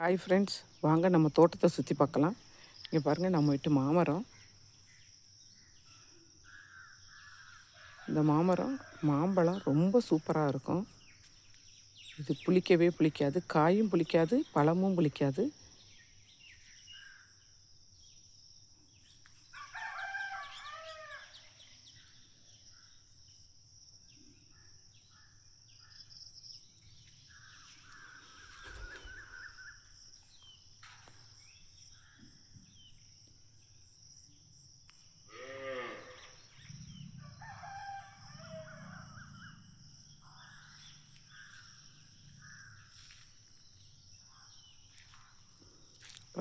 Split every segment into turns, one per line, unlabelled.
Hi friends, வாங்க நம்ம தோட்டத்தை சுற்றி பார்க்கலாம். இங்கே பாருங்கள், நம்ம வீட்டு மாமரம். இந்த மாமரம் மாம்பழம் ரொம்ப சூப்பராக இருக்கும். இது புளிக்கவே புளிக்காது, காயும் புளிக்காது, பழமும் புளிக்காது.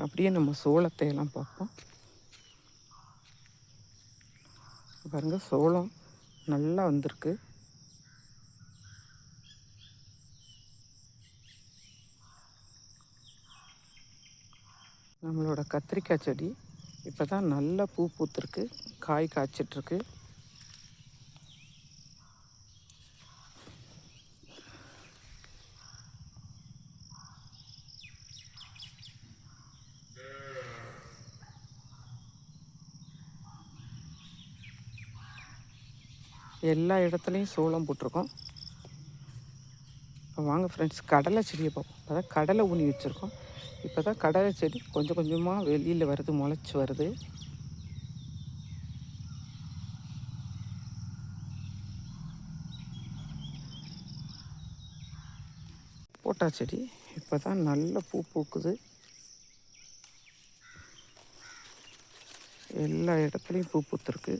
அப்படியே நம்ம சோளத்தை எல்லாம் பார்ப்போம். பாருங்கள், சோளம் நல்லா வந்திருக்கு. நம்மளோட கத்திரிக்காய் செடி இப்போ தான் நல்லா பூ பூத்துருக்கு, காய் காய்ச்சிட்ருக்கு. எல்லா இடத்துலையும் சோளம் போட்டிருக்கோம். இப்போ வாங்க ஃப்ரெண்ட்ஸ், கடலை செடியை பார்ப்போம். இப்போ தான் கடலை ஊனி வச்சுருக்கோம். இப்போ தான் கடலை செடி கொஞ்சம் கொஞ்சமாக வெளியில் வருது, முளைச்சி வருது. சப்போட்டா செடி இப்போ தான் நல்ல பூ பூக்குது. எல்லா இடத்துலையும் பூ பூத்துருக்கு.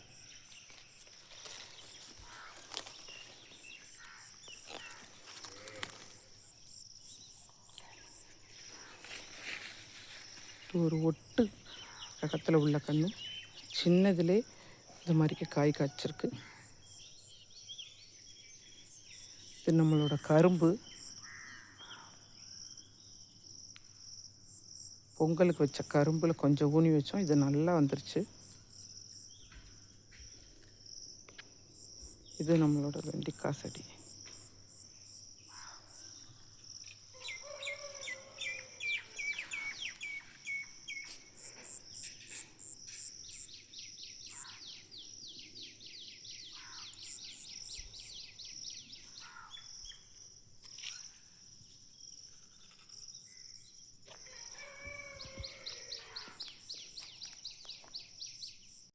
ஒரு ஒட்டு ரகத்தில் உள்ள கன்று சின்னதுலே இந்த மாதிரிக்கு காய் காய்ச்சிருக்கு. இது நம்மளோட கரும்பு. பொங்கலுக்கு வச்ச கரும்பில் கொஞ்சம் ஊனி வச்சோம், இது நல்லா வந்துருச்சு. இது நம்மளோட வெண்டைக்காய் செடி.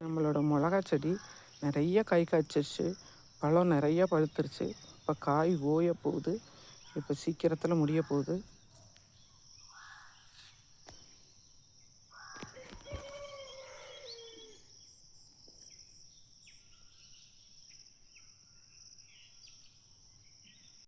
நம்மளோட மிளகா செடி நிறைய காய் காய்ச்சிருச்சு, பழம் நிறைய பழுத்துருச்சு. இப்போ காய் ஓய போகுது, இப்போ சீக்கிரத்தில் முடிய போகுது.